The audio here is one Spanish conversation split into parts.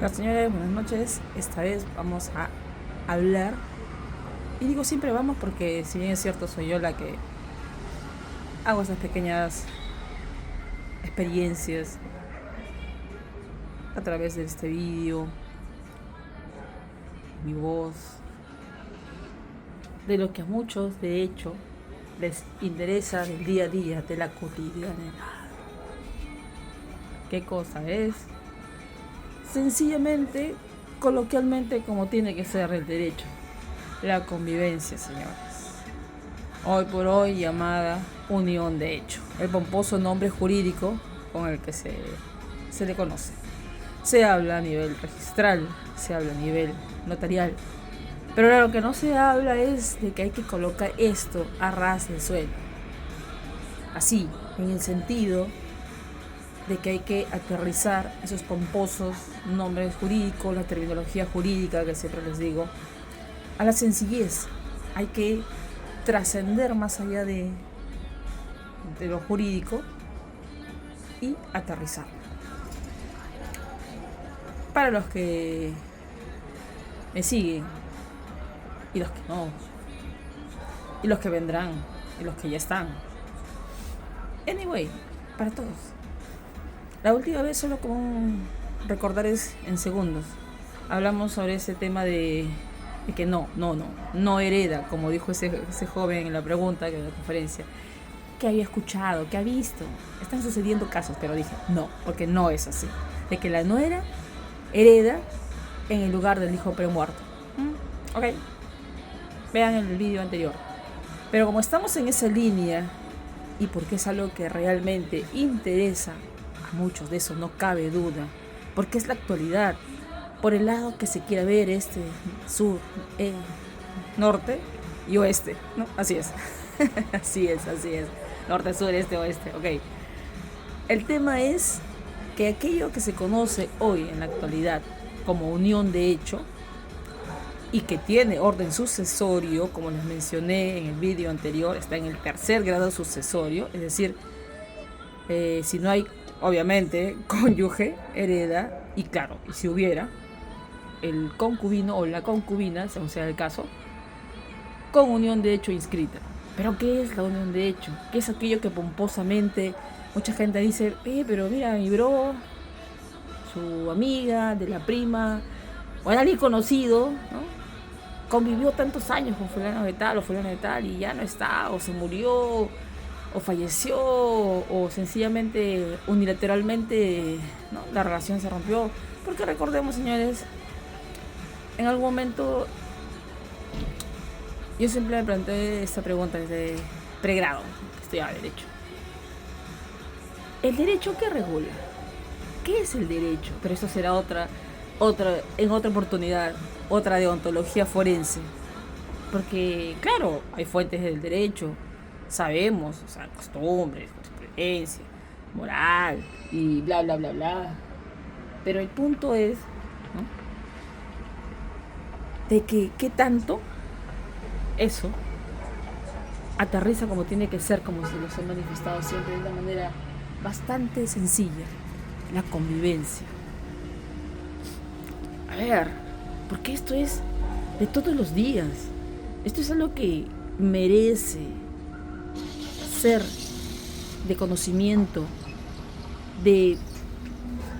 Hola señores, buenas noches. Esta vez vamos a hablar. Y digo siempre vamos porque si bien es cierto soy yo la que hago esas pequeñas experiencias a través de este vídeo, mi voz, de lo que a muchos de hecho les interesa del día a día, de la cotidianidad. ¿Qué cosa es? Sencillamente, coloquialmente como tiene que ser el derecho. La convivencia, señores. Hoy por hoy llamada unión de hecho. El pomposo nombre jurídico con el que se le conoce. Se habla a nivel registral, se habla a nivel notarial. Pero lo que no se habla es de que hay que colocar esto a ras de suelo. Así, en el sentido de que hay que aterrizar esos pomposos nombres jurídicos, la terminología jurídica que siempre les digo, a la sencillez. Hay que trascender más allá de lo jurídico y aterrizar. Para los que me siguen y los que no, y los que vendrán y los que ya están. Anyway, para todos. La última vez, solo con recordar es en segundos, hablamos sobre ese tema de que no hereda, como dijo ese joven en la pregunta en la conferencia, que había escuchado, que ha visto. Están sucediendo casos, pero dije, no, porque no es así. De que la nuera hereda en el lugar del hijo premuerto. Ok, vean el vídeo anterior. Pero como estamos en esa línea, y porque es algo que realmente interesa a muchos, de eso no cabe duda, porque es la actualidad, por el lado que se quiera ver, sur, norte y oeste, ¿no? Así es. así es. Norte, sur, este, oeste, ok. El tema es que aquello que se conoce hoy en la actualidad como unión de hecho y que tiene orden sucesorio, como les mencioné en el vídeo anterior, está en el tercer grado sucesorio, es decir, si no hay, obviamente, cónyuge, hereda, y claro, y si hubiera, el concubino o la concubina, según sea el caso, con unión de hecho inscrita. ¿Pero qué es la unión de hecho? ¿Qué es aquello que pomposamente mucha gente dice, pero mira, mi bro, su amiga, de la prima, o alguien conocido, ¿no? Convivió tantos años con fulano de tal o fulano de tal y ya no está, o se murió, o falleció, o sencillamente, unilateralmente, ¿no? La relación se rompió. Porque recordemos, señores, en algún momento yo siempre me planteé esta pregunta desde pregrado, que estudiaba derecho. ¿El derecho qué regula? ¿Qué es el derecho? Pero eso será en otra oportunidad, otra deontología forense. Porque, claro, hay fuentes del derecho, sabemos, o sea, costumbres, jurisprudencia, moral y bla, bla, bla, bla. Pero el punto es, ¿no? De que qué tanto eso aterriza como tiene que ser, como se los he manifestado siempre de una manera bastante sencilla, la convivencia. A ver, porque esto es de todos los días. Esto es algo que merece ser de conocimiento de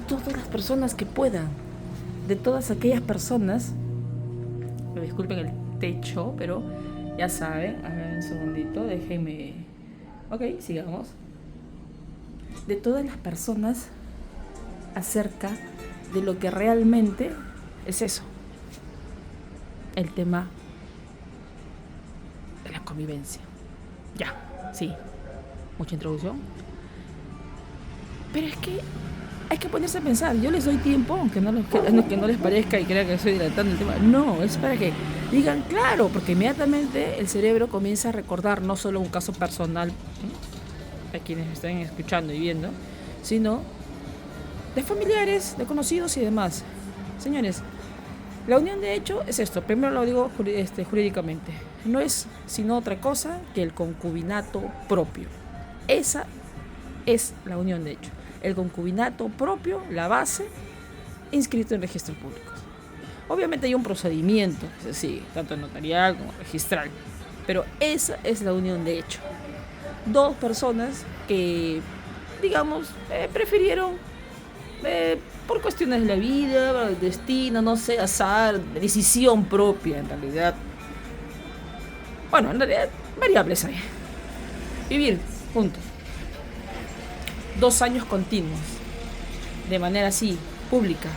todas las personas que puedan, de todas aquellas personas. Me disculpen el techo, pero ya saben, a ver un segundito, déjenme. Ok, sigamos. De todas las personas acerca de lo que realmente es eso, el tema de la convivencia. Ya, sí, mucha introducción. Pero es que hay que ponerse a pensar. Yo les doy tiempo, aunque no les parezca y crean que estoy dilatando el tema. No, es para que digan claro, porque inmediatamente el cerebro comienza a recordar no solo un caso personal, ¿no?, a quienes están escuchando y viendo, sino de familiares, de conocidos y demás. Señores, la unión de hecho es esto. Primero lo digo jurídicamente. No es sino otra cosa que el concubinato propio. Esa es la unión de hecho. El concubinato propio, la base, inscrito en registros públicos. Obviamente hay un procedimiento que se sigue, tanto notarial como registral, pero esa es la unión de hecho. Dos personas que, digamos, prefirieron, por cuestiones de la vida, del destino, no sé, azar, decisión propia en realidad. Bueno, en realidad, variables hay. Vivir juntos. 2 años continuos, de manera así, pública.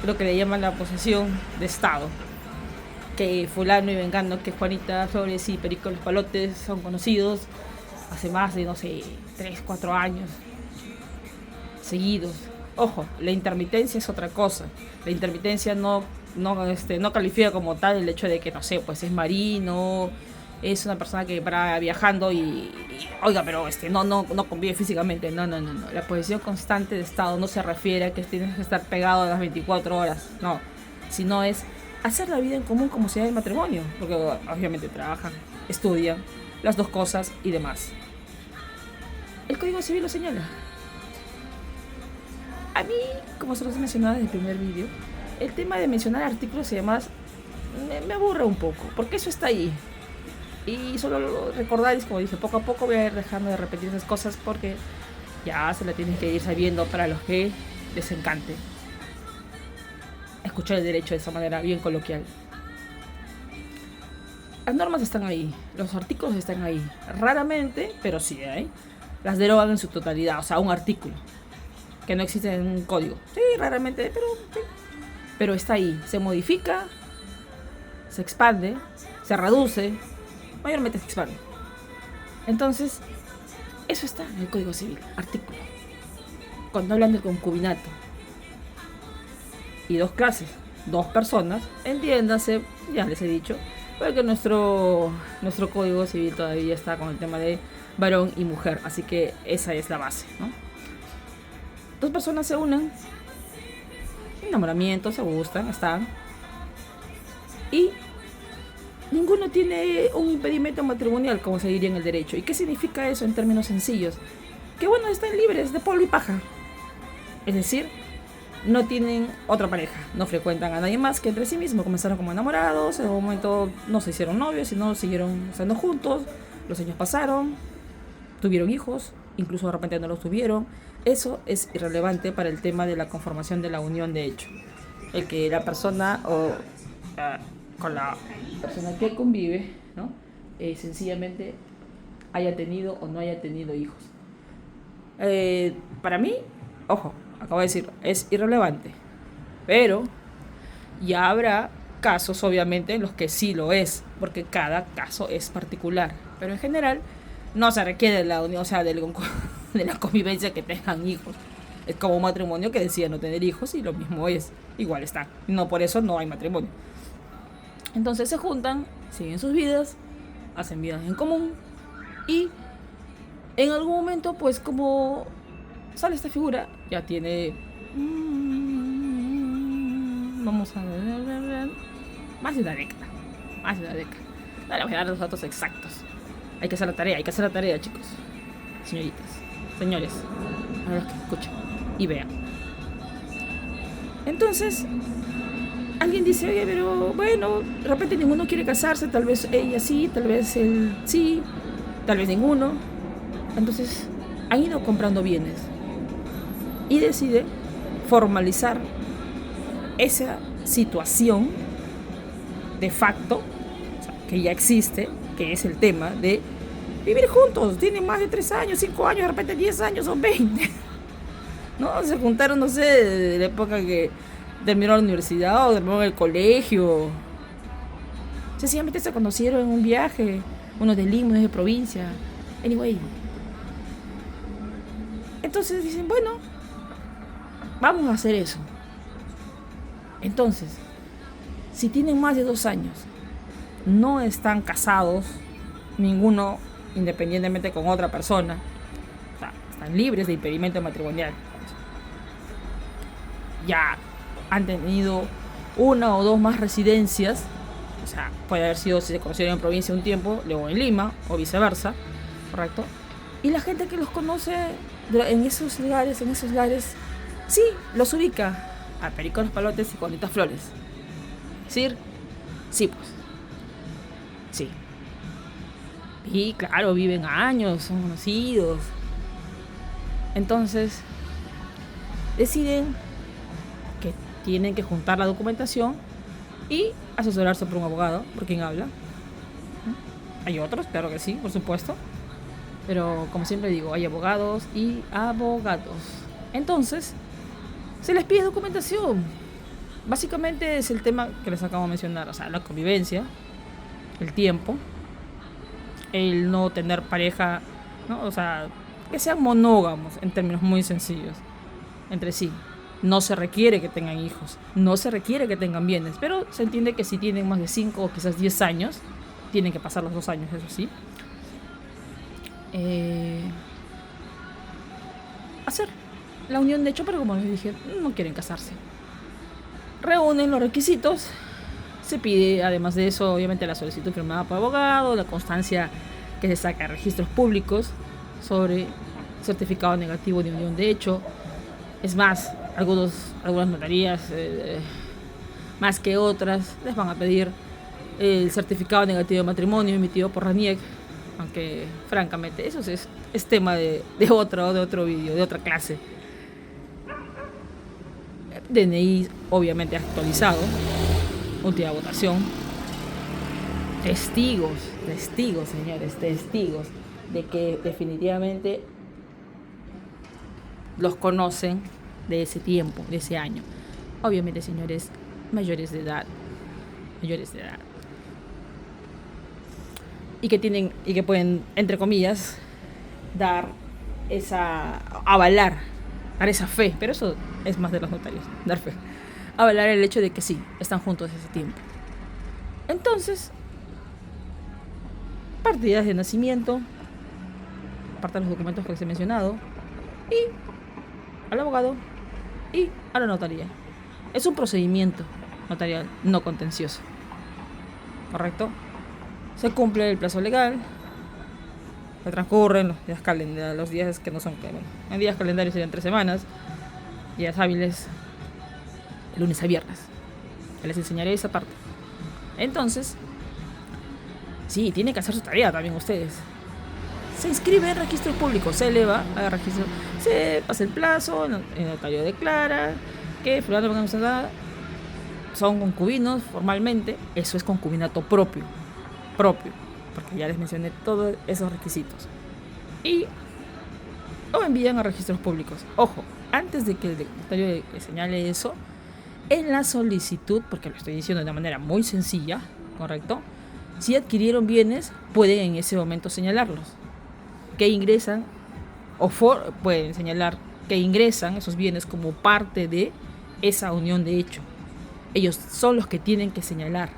Lo que le llaman la posesión de Estado. Que fulano y vengano, que Juanita Flores y Perico Los Palotes son conocidos hace más de, no sé, 3, 4 años seguidos. Ojo, la intermitencia es otra cosa. La intermitencia no califica como tal el hecho de que, no sé, pues es marino, es una persona que va viajando y oiga, pero no convive físicamente. No. La posesión constante de Estado no se refiere a que tienes que estar pegado a las 24 horas, no. Sino es hacer la vida en común como si hay matrimonio, porque obviamente trabajan, estudian, las dos cosas y demás. El Código Civil lo señala. A mí, como se los he mencionado desde el primer vídeo, el tema de mencionar artículos y demás me aburre un poco, porque eso está ahí. Y solo recordáis, como dije, poco a poco voy a ir dejando de repetir esas cosas porque ya se la tienen que ir sabiendo para los que les encante escuchar el derecho de esa manera bien coloquial. Las normas están ahí, los artículos están ahí. Raramente, pero sí hay, las derogan en su totalidad, o sea, un artículo que no existe en un código. Sí, raramente, pero sí. Pero está ahí, se modifica, se expande, se reduce, mayormente se expande. Entonces, eso está en el Código Civil, artículo. Cuando hablan del concubinato y 2 clases, 2 personas, entiéndase, ya les he dicho, porque nuestro Código Civil todavía está con el tema de varón y mujer, así que esa es la base, ¿no? 2 personas se unen, enamoramiento, se gustan, están, y ninguno tiene un impedimento matrimonial, como se diría en el derecho. ¿Y qué significa eso en términos sencillos? Que bueno, están libres de polvo y paja. Es decir, no tienen otra pareja, no frecuentan a nadie más que entre sí mismos. Comenzaron como enamorados, en un momento no se hicieron novios, sino siguieron estando juntos, los años pasaron, tuvieron hijos, incluso de repente no los tuvieron. Eso es irrelevante para el tema de la conformación de la unión de hecho. El que la persona con la persona que convive, ¿no? Sencillamente haya tenido o no haya tenido hijos. Para mí, ojo, acabo de decirlo, es irrelevante. Pero ya habrá casos, obviamente, en los que sí lo es, porque cada caso es particular. Pero en general, no se requiere la unión, o sea, de la convivencia que tengan hijos. Es como un matrimonio que decide no tener hijos y lo mismo es, igual está. No por eso no hay matrimonio. Entonces se juntan, siguen sus vidas, hacen vidas en común y en algún momento, pues como sale esta figura, ya tiene vamos a ver, más de una década. No les voy a dar los datos exactos. Hay que hacer la tarea, chicos, señoritas, señores, a los que escuchan y vean. Entonces alguien dice, oye, pero bueno, de repente ninguno quiere casarse, tal vez ella sí, tal vez él sí, tal vez ninguno. Entonces han ido comprando bienes y decide formalizar esa situación de facto, o sea, que ya existe, que es el tema de vivir juntos. Tienen más de 3 años, 5 años, de repente 10 años o 20. ¿No? Se juntaron, no sé, de la época que terminó la universidad o terminó el colegio. Sencillamente se conocieron en un viaje, uno de Lima, uno de provincia. Anyway. Entonces dicen, bueno, vamos a hacer eso. Entonces, si tienen más de 2 años, no están casados, ninguno independientemente con otra persona, o sea, están libres de impedimento matrimonial. Ya han tenido 1 o 2 más residencias, o sea, puede haber sido si se conocieron en provincia un tiempo, luego en Lima, o viceversa, ¿correcto? Y la gente que los conoce en esos lugares Sí, los ubica a Perico Los Palotes y Juanita Flores. ¿Sí? Sí, pues. Sí. Y claro, viven años, son conocidos. Entonces, deciden que tienen que juntar la documentación y asesorarse por un abogado, por quien habla. Hay otros, claro que sí, por supuesto. Pero como siempre digo, hay abogados y abogados. Entonces, se les pide documentación. Básicamente es el tema que les acabo de mencionar, o sea, la convivencia, el tiempo, el no tener pareja, ¿no? O sea, que sean monógamos en términos muy sencillos entre sí. No se requiere que tengan hijos, no se requiere que tengan bienes, pero se entiende que si tienen más de 5 o quizás 10 años, tienen que pasar los 2 años, eso sí. Hacer la unión de hecho, pero como les dije, no quieren casarse. Reúnen los requisitos. Se pide, además de eso, obviamente la solicitud firmada por abogado, la constancia que se saca de registros públicos sobre certificado negativo de unión de hecho. Es más, algunas notarías, más que otras, les van a pedir el certificado negativo de matrimonio emitido por RANIEC, aunque francamente eso es tema de otro vídeo, de otra clase. DNI obviamente actualizado, última votación, testigos, señores, testigos de que definitivamente los conocen de ese tiempo, de ese año. Obviamente, señores, mayores de edad. Y que pueden, entre comillas, dar avalar esa fe, pero eso es más de los notarios, dar fe, avalar el hecho de que sí, están juntos desde ese tiempo. Entonces, partidas de nacimiento, aparte de los documentos que les he mencionado, y al abogado y a la notaría. Es un procedimiento notarial no contencioso, ¿correcto? Se cumple el plazo legal, se transcurren los días que no son, bueno, en días calendarios serían 3 semanas, días hábiles, lunes a viernes. Les enseñaré esa parte. Entonces, sí, tienen que hacer su tarea también ustedes. Se inscribe en registro público, se eleva a registro, se pasa el plazo, el notario declara que fulano son concubinos formalmente. Eso es concubinato propio, porque ya les mencioné todos esos requisitos. Y lo envían a registros públicos. Ojo, antes de que el notario señale eso, en la solicitud, porque lo estoy diciendo de una manera muy sencilla, ¿correcto? Si adquirieron bienes, pueden en ese momento señalarlos, que ingresan, pueden señalar que ingresan esos bienes como parte de esa unión de hecho. Ellos son los que tienen que señalar.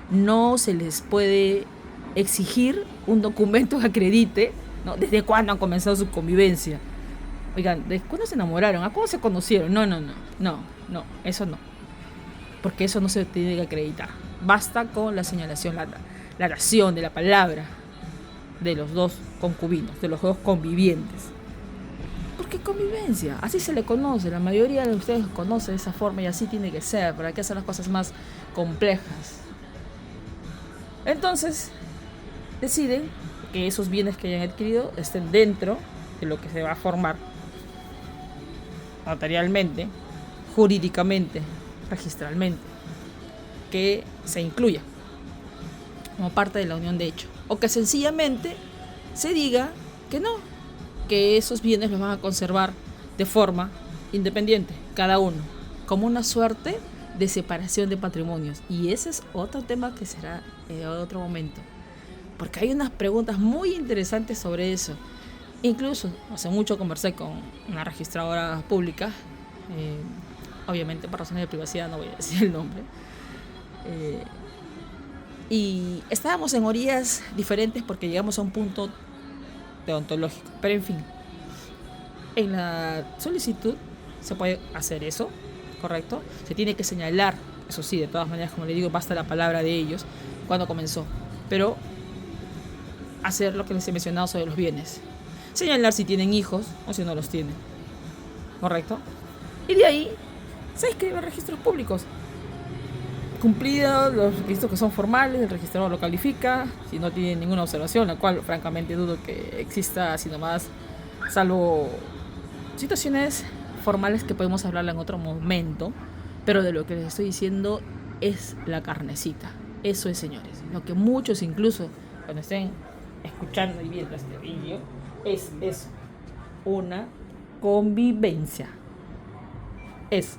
No se les puede exigir un documento que acredite, ¿no?, desde cuándo han comenzado su convivencia. Oigan, ¿desde cuándo se enamoraron? ¿A cómo se conocieron? No, eso no. Porque eso no se tiene que acreditar. Basta con la señalación, la oración de la palabra de los dos concubinos, de los dos convivientes. Porque convivencia, así se le conoce. La mayoría de ustedes conoce de esa forma y así tiene que ser. ¿Para qué hacer las cosas más complejas? Entonces, deciden que esos bienes que hayan adquirido estén dentro de lo que se va a formar notarialmente, jurídicamente, registralmente, que se incluya como parte de la unión de hecho, o que sencillamente se diga que no, que esos bienes los van a conservar de forma independiente, cada uno, como una suerte de separación de patrimonios. Y ese es otro tema que será en otro momento, porque hay unas preguntas muy interesantes sobre eso. Incluso hace mucho conversé con una registradora pública, obviamente por razones de privacidad no voy a decir el nombre, y estábamos en orillas diferentes porque llegamos a un punto deontológico, pero en fin, en la solicitud se puede hacer eso, ¿correcto? Se tiene que señalar, eso sí, de todas maneras, como le digo, basta la palabra de ellos cuando comenzó, pero hacer lo que les he mencionado sobre los bienes, señalar si tienen hijos o si no los tienen, ¿correcto? Y de ahí se inscriben registros públicos. Cumplidos los requisitos que son formales, el registrador lo califica. Si no tiene ninguna observación, la cual francamente dudo que exista así nomás, salvo situaciones formales que podemos hablarla en otro momento. Pero de lo que les estoy diciendo es la carnecita. Eso es, señores. Lo que muchos, incluso cuando estén escuchando y viendo este vídeo, es eso. Una convivencia. Es,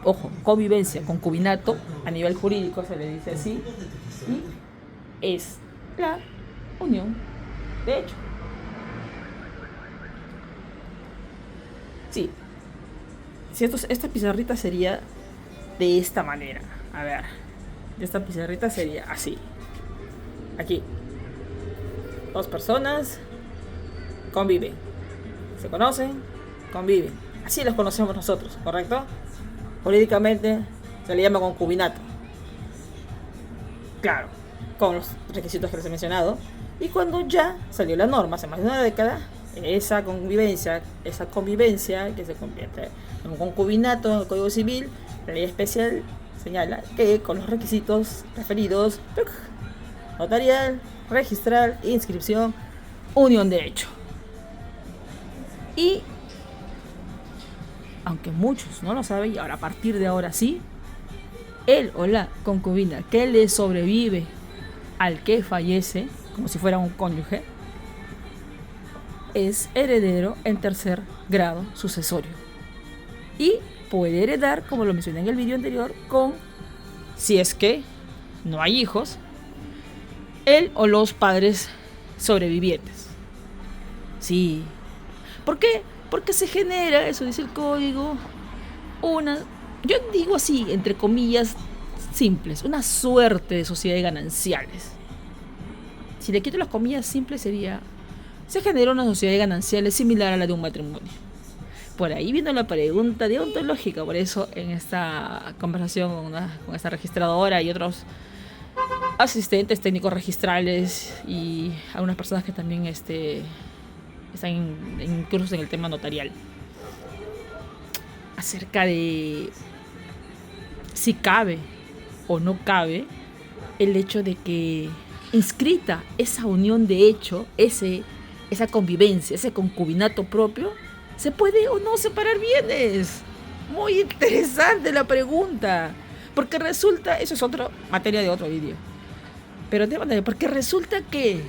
ojo, convivencia, concubinato, a nivel jurídico se le dice así, y es la unión de hecho. Sí, si esta pizarrita sería de esta manera. A ver, esta pizarrita sería así. Aquí, 2 personas conviven, se conocen, conviven. Así los conocemos nosotros, ¿correcto? Jurídicamente se le llama concubinato. Claro, con los requisitos que les he mencionado. Y cuando ya salió la norma, hace más de una década, esa convivencia que se convierte en un concubinato en el Código Civil, la ley especial señala que con los requisitos referidos, notarial, registral, inscripción, unión de hecho. Y aunque muchos no lo saben, y ahora a partir de ahora sí, él o la concubina que le sobrevive al que fallece, como si fuera un cónyuge, es heredero en tercer grado sucesorio. Y puede heredar, como lo mencioné en el video anterior, si es que no hay hijos, él o los padres sobrevivientes. Sí. ¿Por qué? Porque se genera, eso dice el código, yo digo así, entre comillas, simples, una suerte de sociedades gananciales. Si le quito las comillas simples se genera una sociedad de gananciales similar a la de un matrimonio. Por ahí viene la pregunta deontológica, por eso en esta conversación con esta registradora y otros asistentes técnicos registrales y algunas personas que también están incluso en el tema notarial, acerca de si cabe o no cabe el hecho de que inscrita esa unión de hecho, esa convivencia, ese concubinato propio, ¿se puede o no separar bienes? Muy interesante la pregunta, porque resulta, eso es otra materia de otro vídeo, pero porque resulta que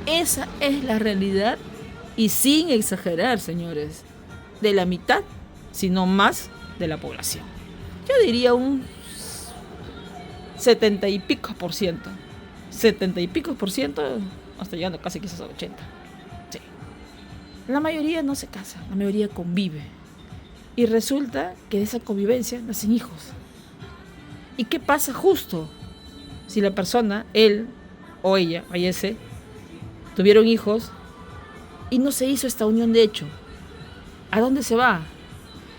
esa es la realidad, y sin exagerar, señores, de la mitad, si no más, de la población. Yo diría un 70 y pico por ciento, hasta llegando casi quizás a 80. Sí. La mayoría no se casa, la mayoría convive. Y resulta que de esa convivencia nacen hijos. ¿Y qué pasa justo si la persona, él o ella, fallece, tuvieron hijos y no se hizo esta unión de hecho? ¿A dónde se va?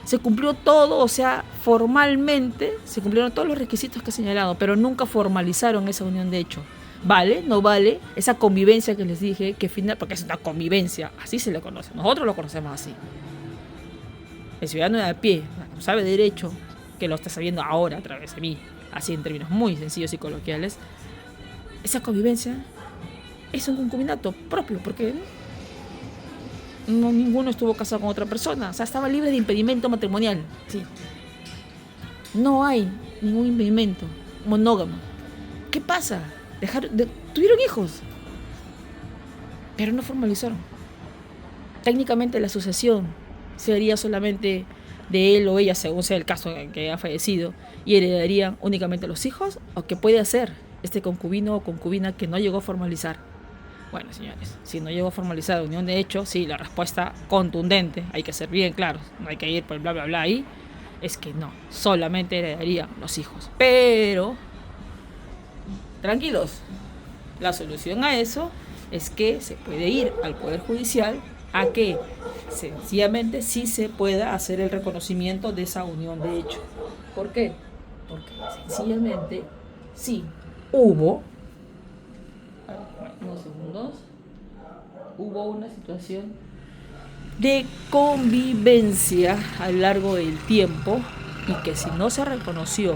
Se cumplió todo, o sea, formalmente se cumplieron todos los requisitos que he señalado, pero nunca formalizaron esa unión de hecho. ¿Vale? ¿No vale? Esa convivencia que les dije, porque es una convivencia, así se le conoce. Nosotros lo conocemos así. El ciudadano de a pie, sabe derecho, que lo está sabiendo ahora a través de mí, así en términos muy sencillos y coloquiales. Esa convivencia es un concubinato propio, porque ninguno estuvo casado con otra persona, o sea, estaba libre de impedimento matrimonial. Sí. No hay ningún impedimento monógamo. ¿Qué pasa? Tuvieron hijos, pero no formalizaron. Técnicamente la sucesión sería solamente de él o ella, según sea el caso en que ha fallecido, y heredarían únicamente los hijos, o que puede hacer este concubino o concubina que no llegó a formalizar. Bueno, señores, si no llegó a formalizar la unión de hecho, sí, la respuesta contundente, hay que ser bien claros, no hay que ir por el bla bla bla ahí, es que no, solamente heredarían los hijos. Pero tranquilos, la solución a eso es que se puede ir al Poder Judicial a que sencillamente sí se pueda hacer el reconocimiento de esa unión de hecho. ¿Por qué? Porque sencillamente sí hubo, unos segundos, hubo una situación de convivencia a lo largo del tiempo, y que si no se reconoció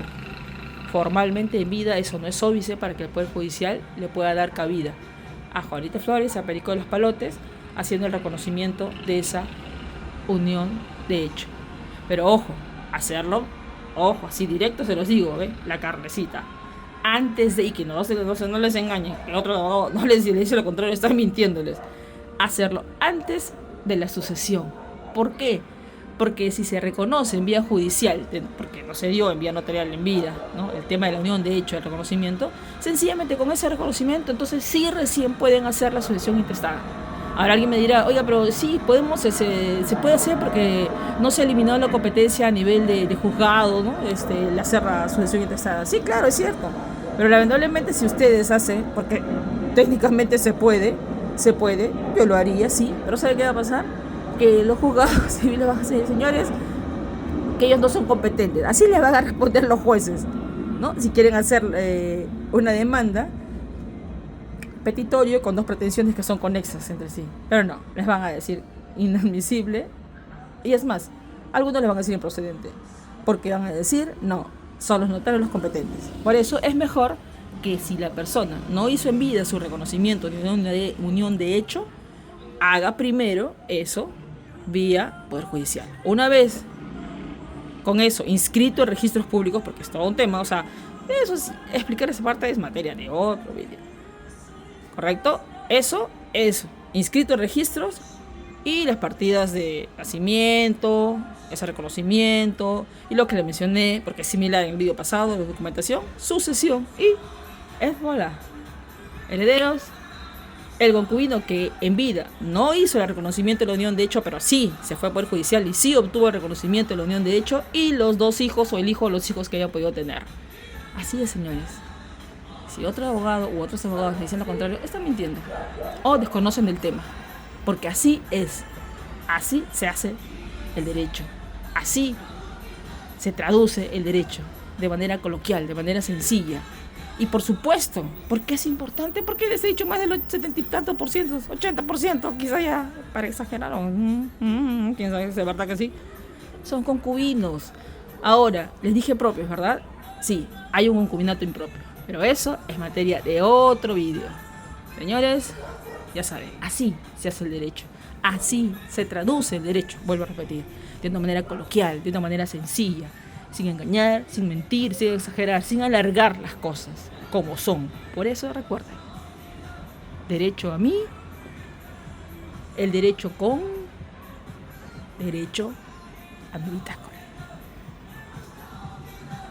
formalmente en vida, eso no es óbice para que el Poder Judicial le pueda dar cabida a Juanita Flores, a Perico de los Palotes, haciendo el reconocimiento de esa unión de hecho. Pero ojo, hacerlo, ojo, así directo se los digo, ¿ve? La carnecita. Antes de, y que no les engañen, que otro no les dice lo contrario, están mintiéndoles. Hacerlo antes de la sucesión. ¿Por qué? Porque si se reconoce en vía judicial, porque no se dio en vía notarial en vida, ¿no? El tema de la unión de hecho, el reconocimiento, sencillamente con ese reconocimiento, entonces sí recién pueden hacer la sucesión intestada. Ahora alguien me dirá, oiga, pero sí, podemos, se puede hacer porque no se ha eliminado la competencia a nivel de juzgado, ¿no? El hacer la sucesión intestada. Sí, claro, es cierto. Pero lamentablemente si ustedes hacen, porque técnicamente se puede, yo lo haría, sí, pero ¿sabe qué va a pasar? Que los juzgados civiles van a decir, señores, que ellos no son competentes. Así les van a responder los jueces, ¿no? Si quieren hacer una demanda petitorio con dos pretensiones que son conexas entre sí. Pero no, les van a decir inadmisible. Y es más, algunos les van a decir improcedente, porque van a decir, no, son los notarios los competentes. Por eso es mejor que si la persona no hizo en vida su reconocimiento de unión de hecho, haga primero eso vía Poder Judicial. Una vez con eso inscrito en registros públicos, porque es todo un tema, o sea, eso es, explicar esa parte es materia de otro vídeo. ¿Correcto? Eso, inscrito en registros y las partidas de nacimiento, ese reconocimiento y lo que le mencioné, porque es similar en el vídeo pasado, de documentación, sucesión y es voilà. Herederos, el concubino que en vida no hizo el reconocimiento de la unión de hecho, pero sí se fue a Poder Judicial y sí obtuvo el reconocimiento de la unión de hecho, y los dos hijos o el hijo o los hijos que haya podido tener. Así es, señores. Si otro abogado u otros abogados dicen lo contrario, están mintiendo o desconocen del tema, porque así es, así se hace el derecho, así se traduce el derecho, de manera coloquial, de manera sencilla. Y por supuesto, ¿por qué es importante? Porque les he dicho más del 70 y tanto por ciento, 80%, quizá ya para exagerar, quién sabe, es verdad que sí, son concubinos. Ahora, les dije propios, ¿verdad? Sí, hay un concubinato impropio, pero eso es materia de otro vídeo. Señores, ya saben, así se hace el derecho, así se traduce el derecho, vuelvo a repetir, de una manera coloquial, de una manera sencilla, sin engañar, sin mentir, sin exagerar, sin alargar las cosas como son. Por eso recuerden, derecho a mí, el derecho con derecho a mi bitácora.